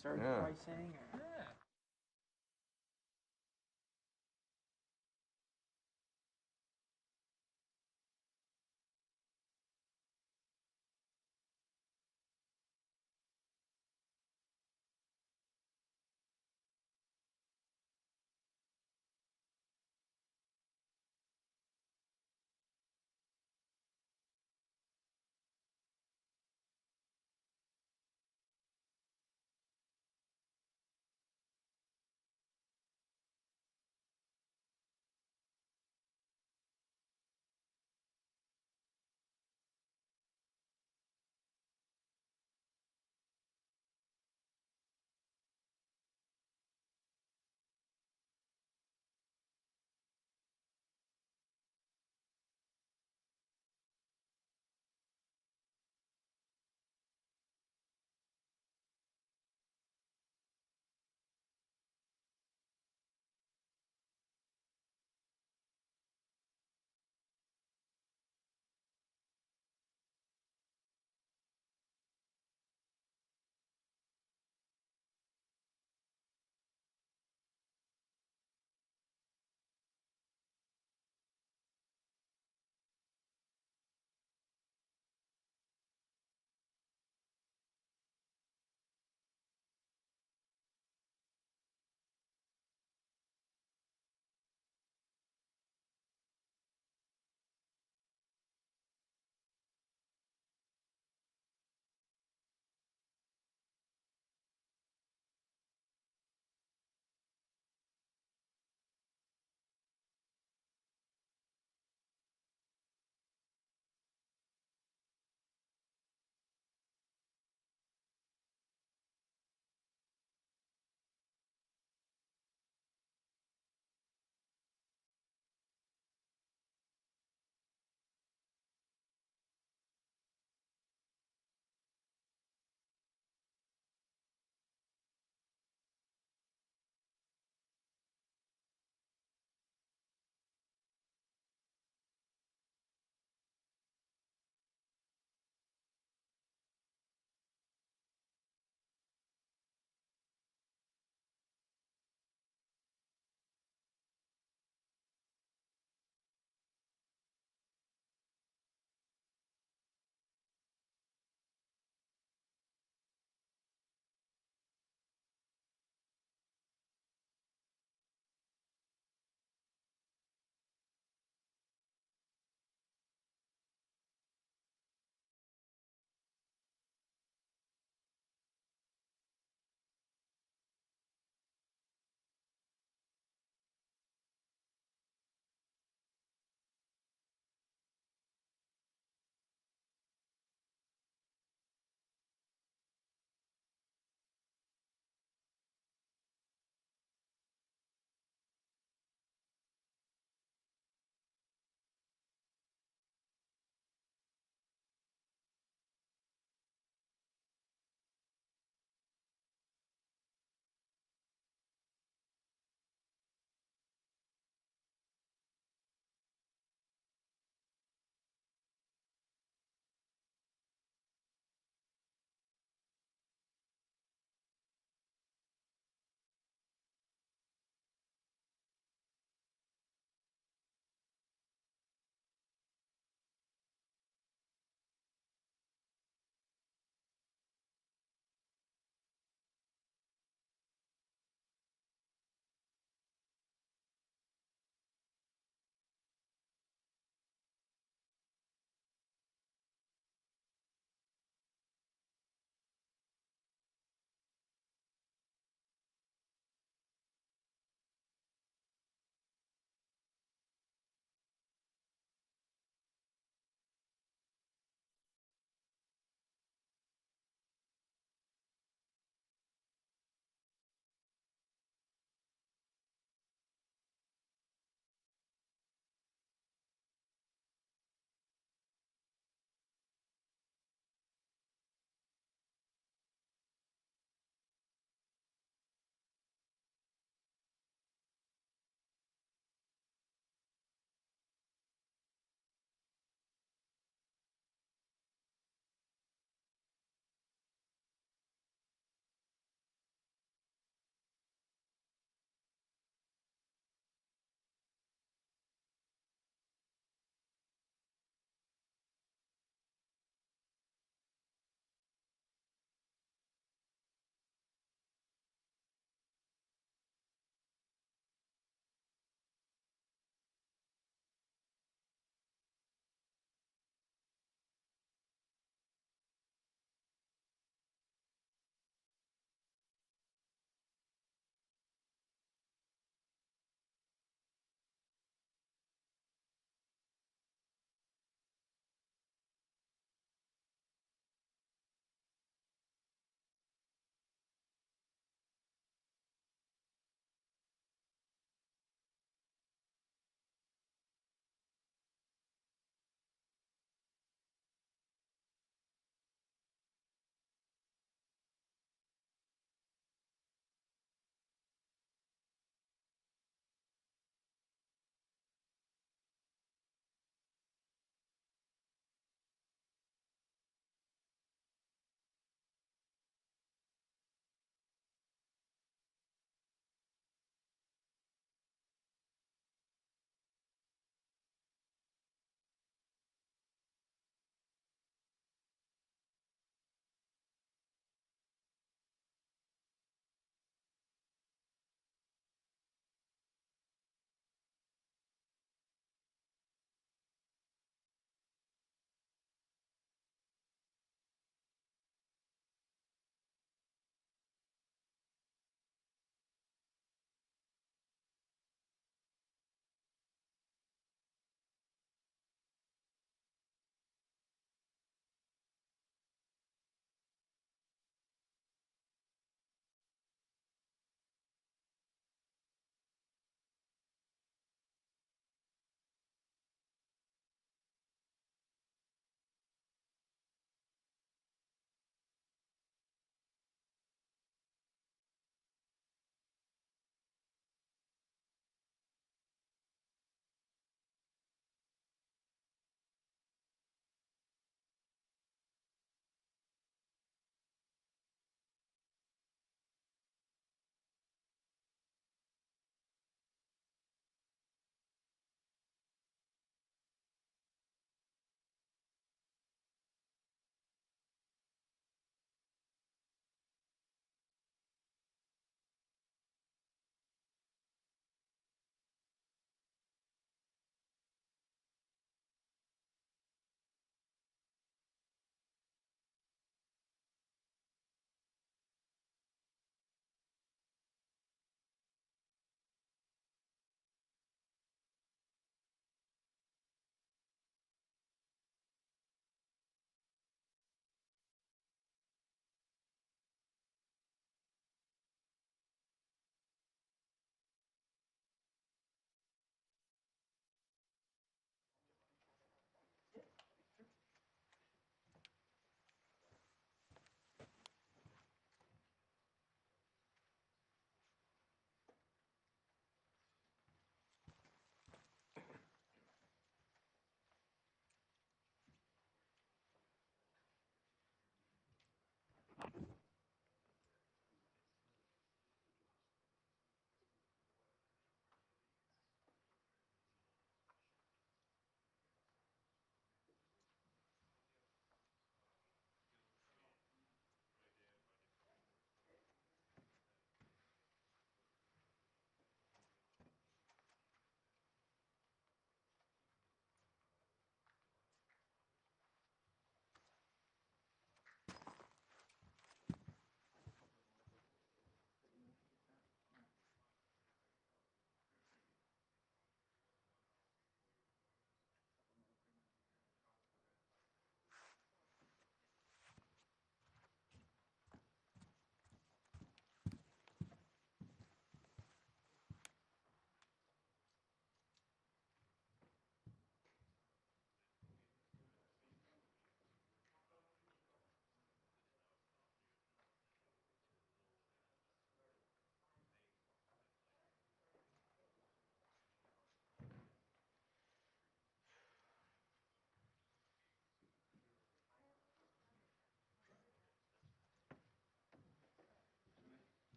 surge Yeah. pricing? Or? Yeah.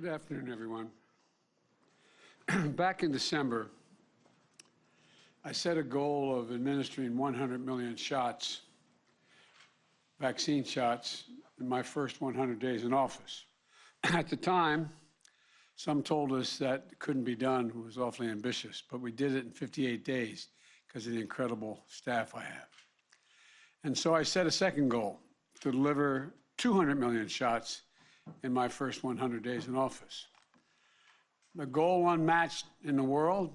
Good afternoon, everyone. Back in December, I set a goal of administering 100 million shots, vaccine shots, in my first 100 days in office. At the time, some told us that it couldn't be done, it was awfully ambitious, but we did it in 58 days because of the incredible staff I have. And so I set a second goal, to deliver 200 million shots in my first 100 days in office. The goal unmatched in the world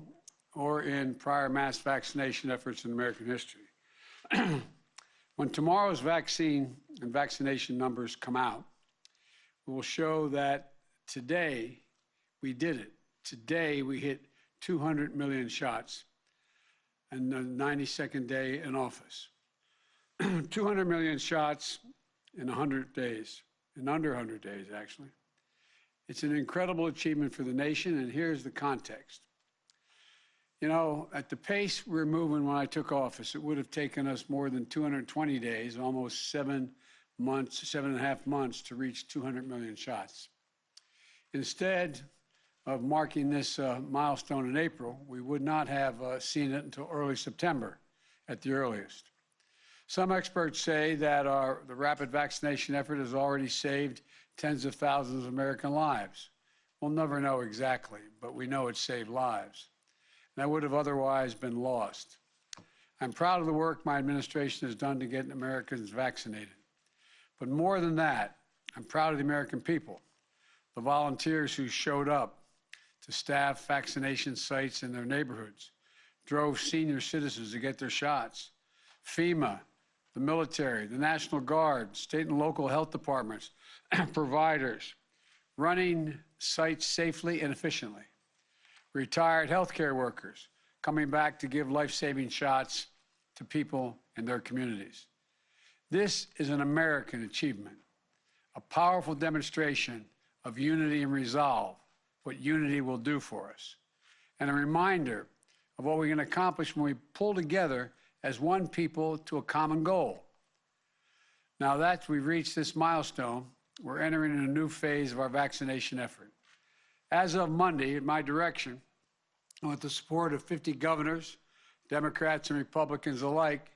or in prior mass vaccination efforts in American history. When tomorrow's vaccine and vaccination numbers come out, we will show that today we did it. Today we hit 200 million shots in the 92nd day in office. 200 million shots in 100 days. In under 100 days, actually. It's an incredible achievement for the nation, and here's the context. You know, at the pace we were moving when I took office, it would have taken us more than 220 days, almost 7 months, 7.5 months to reach 200 million shots. Instead of marking this milestone in April, we would not have seen it until early September at the earliest. Some experts say that the rapid vaccination effort has already saved tens of thousands of American lives. We'll never know exactly, but we know it saved lives that would have otherwise been lost. I'm proud of the work my administration has done to get Americans vaccinated. But more than that, I'm proud of the American people, the volunteers who showed up to staff vaccination sites in their neighborhoods, drove senior citizens to get their shots, FEMA, the military, the National Guard, state and local health departments, providers, running sites safely and efficiently, retired healthcare workers coming back to give life-saving shots to people in their communities. This is an American achievement, a powerful demonstration of unity and resolve, what unity will do for us, and a reminder of what we can accomplish when we pull together as one people to a common goal. Now that we've reached this milestone, we're entering a new phase of our vaccination effort. As of Monday, in my direction, with the support of 50 governors, Democrats and Republicans alike,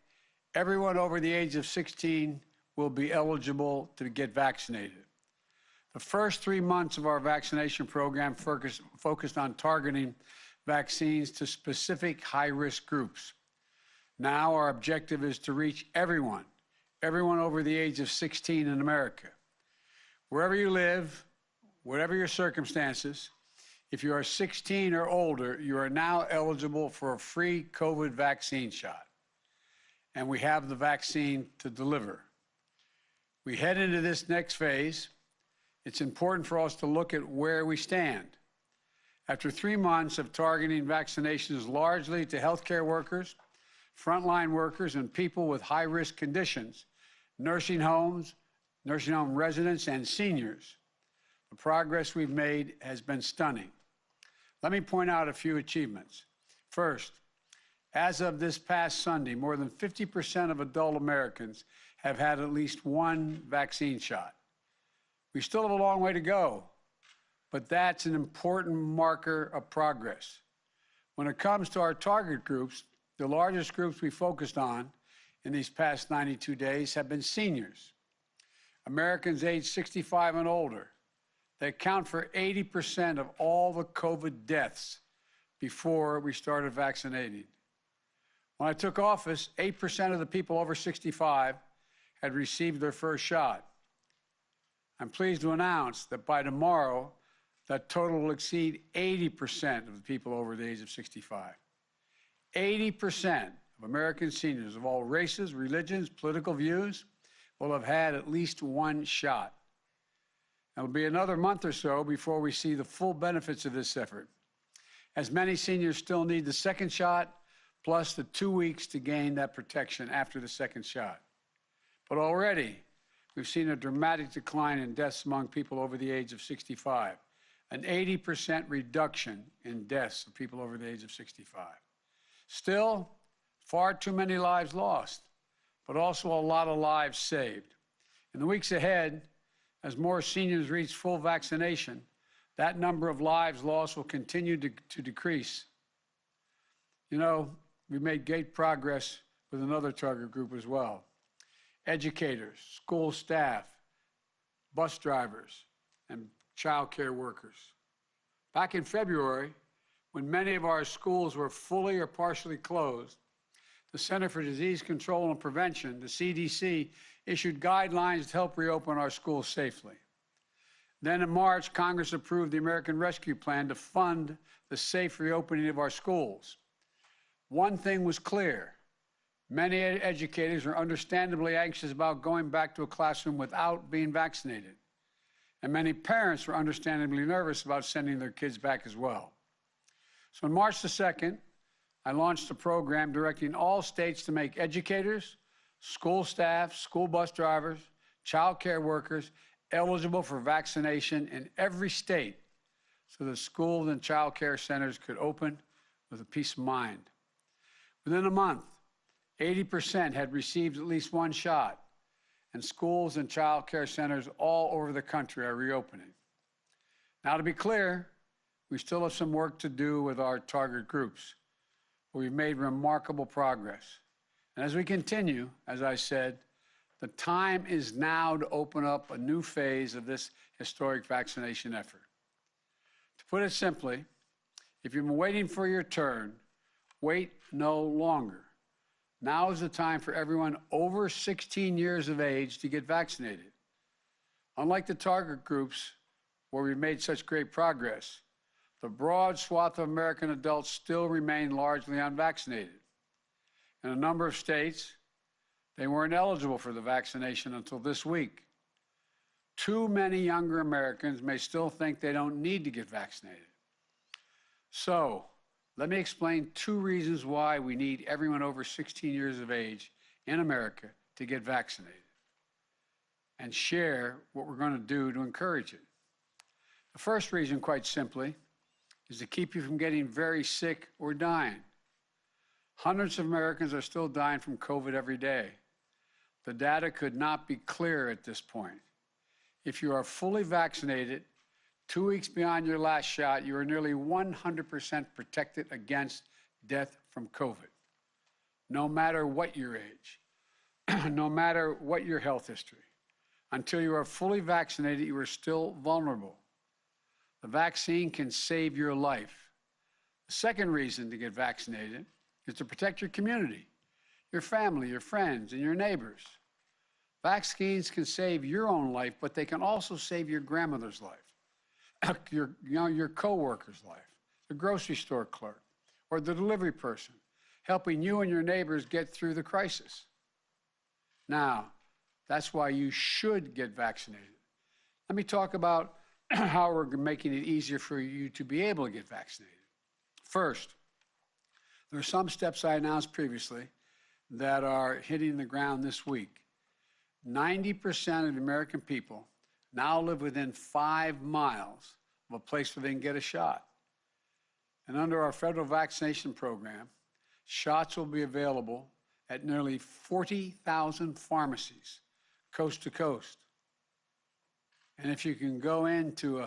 everyone over the age of 16 will be eligible to get vaccinated. The first 3 months of our vaccination program focused on targeting vaccines to specific high-risk groups. Now our objective is to reach everyone over the age of 16 in America. Wherever you live, whatever your circumstances, if you are 16 or older, you are now eligible for a free COVID vaccine shot. And we have the vaccine to deliver. We head into this next phase. It's important for us to look at where we stand. After 3 months of targeting vaccinations largely to healthcare workers, frontline workers, and people with high-risk conditions, nursing home residents, and seniors, the progress we've made has been stunning. Let me point out a few achievements. First, as of this past Sunday, more than 50% of adult Americans have had at least one vaccine shot. We still have a long way to go, but that's an important marker of progress. When it comes to our target groups, the largest groups we focused on in these past 92 days have been seniors, Americans aged 65 and older. They account for 80% of all the COVID deaths before we started vaccinating. When I took office, 8% of the people over 65 had received their first shot. I'm pleased to announce that by tomorrow, that total will exceed 80% of the people over the age of 65. 80% of American seniors of all races, religions, political views will have had at least one shot. It'll be another month or so before we see the full benefits of this effort, as many seniors still need the second shot, plus the 2 weeks to gain that protection after the second shot. But already, we've seen a dramatic decline in deaths among people over the age of 65, an 80% reduction in deaths of people over the age of 65. Still, far too many lives lost, but also a lot of lives saved. In the weeks ahead, as more seniors reach full vaccination, that number of lives lost will continue to decrease. You know, we made great progress with another target group as well. Educators, school staff, bus drivers, and child care workers. Back in February, when many of our schools were fully or partially closed, the Center for Disease Control and Prevention, the CDC, issued guidelines to help reopen our schools safely. Then in March, Congress approved the American Rescue Plan to fund the safe reopening of our schools. One thing was clear. Many educators are understandably anxious about going back to a classroom without being vaccinated. And many parents were understandably nervous about sending their kids back as well. So on March the 2nd, I launched a program directing all states to make educators, school staff, school bus drivers, child care workers eligible for vaccination in every state so that schools and child care centers could open with a peace of mind. Within a month, 80% had received at least one shot, and schools and child care centers all over the country are reopening. Now, to be clear, we still have some work to do with our target groups, but we've made remarkable progress. And as we continue, as I said, the time is now to open up a new phase of this historic vaccination effort. To put it simply, if you've been waiting for your turn, wait no longer. Now is the time for everyone over 16 years of age to get vaccinated. Unlike the target groups where we've made such great progress, the broad swath of American adults still remain largely unvaccinated. In a number of states, they weren't eligible for the vaccination until this week. Too many younger Americans may still think they don't need to get vaccinated. So, let me explain 2 reasons why we need everyone over 16 years of age in America to get vaccinated and share what we're going to do to encourage it. The first reason, quite simply, is to keep you from getting very sick or dying. Hundreds of Americans are still dying from COVID every day. The data could not be clearer at this point. If you are fully vaccinated, 2 weeks beyond your last shot, you are nearly 100% protected against death from COVID, no matter what your age, no matter what your health history. Until you are fully vaccinated, you are still vulnerable. The vaccine can save your life. The second reason to get vaccinated is to protect your community, your family, your friends, and your neighbors. Vaccines can save your own life, but they can also save your grandmother's life, your coworker's life, the grocery store clerk, or the delivery person, helping you and your neighbors get through the crisis. Now, that's why you should get vaccinated. Let me talk about how we're making it easier for you to be able to get vaccinated. First, there are some steps I announced previously that are hitting the ground this week. 90% of the American people now live within 5 miles of a place where they can get a shot. And under our federal vaccination program, shots will be available at nearly 40,000 pharmacies, coast to coast. And if you can go into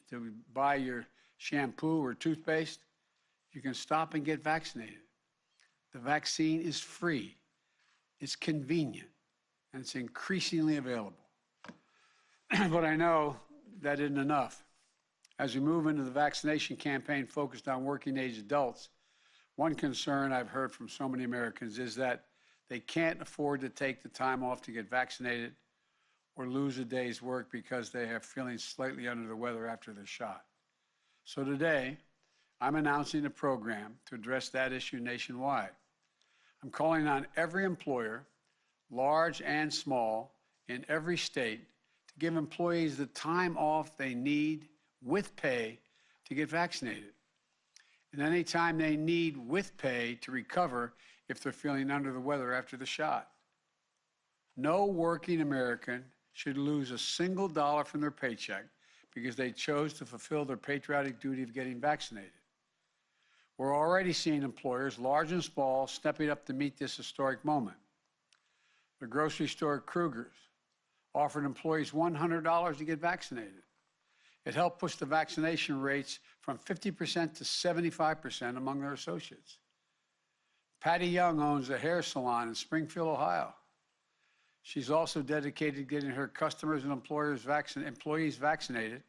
to buy your shampoo or toothpaste, you can stop and get vaccinated. The vaccine is free, it's convenient, and it's increasingly available. But I know that isn't enough. As we move into the vaccination campaign focused on working-age adults, one concern I've heard from so many Americans is that they can't afford to take the time off to get vaccinated or lose a day's work because they are feeling slightly under the weather after their shot. So today, I'm announcing a program to address that issue nationwide. I'm calling on every employer, large and small, in every state, to give employees the time off they need with pay to get vaccinated, and any time they need with pay to recover if they're feeling under the weather after the shot. No working American should lose a single dollar from their paycheck because they chose to fulfill their patriotic duty of getting vaccinated. We're already seeing employers, large and small, stepping up to meet this historic moment. The grocery store Kruger's offered employees $100 to get vaccinated. It helped push the vaccination rates from 50% to 75% among their associates. Patty Young owns a hair salon in Springfield, Ohio. She's also dedicated to getting her customers and employees vaccinated,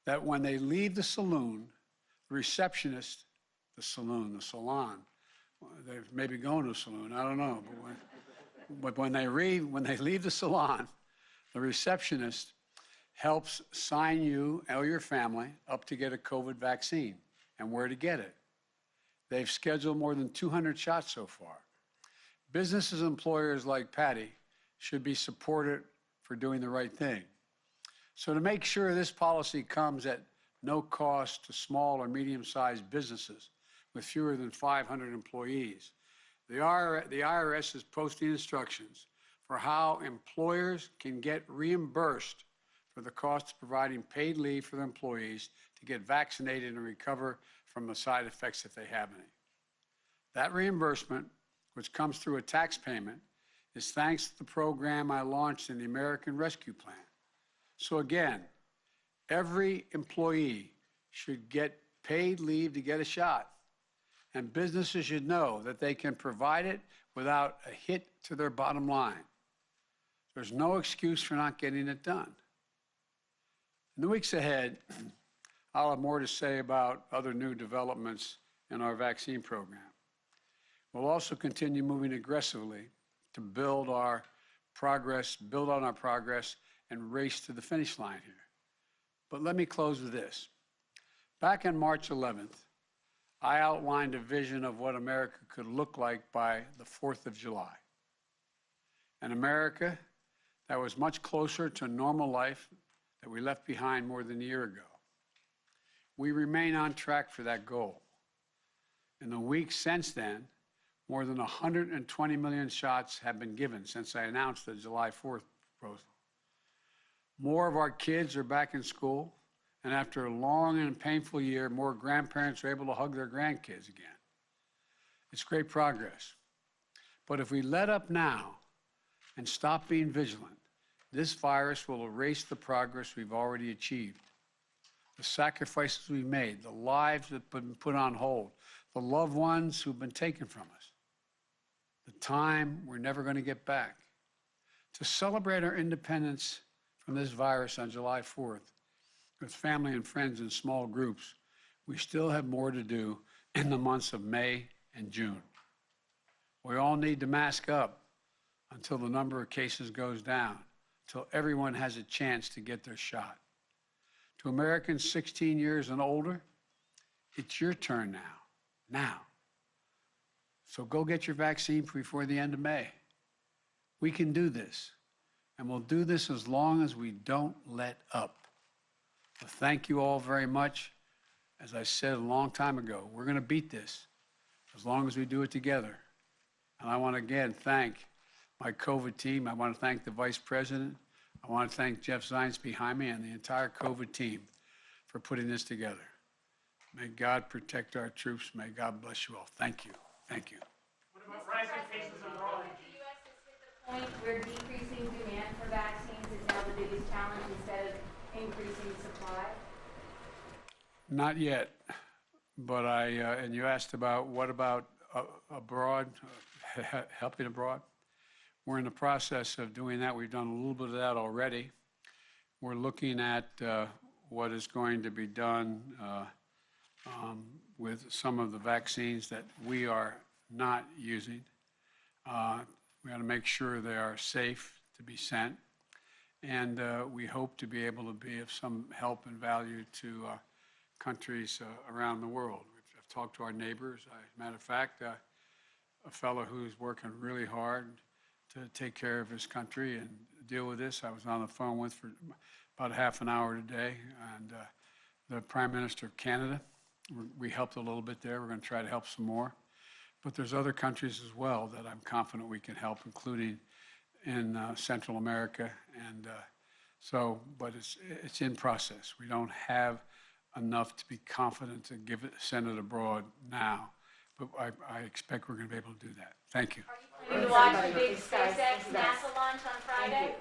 that when they leave the saloon, the receptionist, the salon, they may be going to a saloon, I don't know, but when they leave the salon, the receptionist helps sign you or your family up to get a COVID vaccine and where to get it. They've scheduled more than 200 shots so far. Businesses and employers like Patty should be supported for doing the right thing. So to make sure this policy comes at no cost to small or medium-sized businesses with fewer than 500 employees, the IRS is posting instructions for how employers can get reimbursed for the cost of providing paid leave for their employees to get vaccinated and recover from the side effects if they have any. That reimbursement, which comes through a tax payment, is thanks to the program I launched in the American Rescue Plan. So again, every employee should get paid leave to get a shot, and businesses should know that they can provide it without a hit to their bottom line. There's no excuse for not getting it done. In the weeks ahead, I'll have more to say about other new developments in our vaccine program. We'll also continue moving aggressively to build on our progress, and race to the finish line here. But let me close with this. Back on March 11th, I outlined a vision of what America could look like by the 4th of July. An America that was much closer to normal life that we left behind more than a year ago. We remain on track for that goal. In the weeks since then, more than 120 million shots have been given since I announced the July 4th proposal. More of our kids are back in school, and after a long and painful year, more grandparents are able to hug their grandkids again. It's great progress. But if we let up now and stop being vigilant, this virus will erase the progress we've already achieved. The sacrifices we've made, the lives that have been put on hold, the loved ones who've been taken from us, the time we're never going to get back. To celebrate our independence from this virus on July 4th, with family and friends in small groups, we still have more to do in the months of May and June. We all need to mask up until the number of cases goes down, until everyone has a chance to get their shot. To Americans 16 years and older, it's your turn now. So go get your vaccine before the end of May. We can do this, and we'll do this as long as we don't let up. So thank you all very much. As I said a long time ago, we're going to beat this as long as we do it together. And I want to again thank my COVID team. I want to thank the Vice President. I want to thank Jeff Zients behind me and the entire COVID team for putting this together. May God protect our troops. May God bless you all. Thank you. Thank you. What about rising cases abroad? The U.S. has hit the point where decreasing demand for vaccines is now the biggest challenge instead of increasing supply? Not yet, but and you asked about what about abroad, helping abroad? We're in the process of doing that. We've done a little bit of that already. We're looking at what is going to be done with some of the vaccines that we are not using. We got to make sure they are safe to be sent. And we hope to be able to be of some help and value to countries around the world. I've talked to our neighbors. As a matter of fact, a fellow who's working really hard to take care of his country and deal with this, I was on the phone with for about half an hour today, and the Prime Minister of Canada. We helped a little bit there. We're going to try to help some more. But there's other countries as well that I'm confident we can help, including in Central America. And but it's in process. We don't have enough to be confident to send it abroad now. But I expect we're going to be able to do that. Thank you. Are you planning to watch the big SpaceX NASA launch on Friday?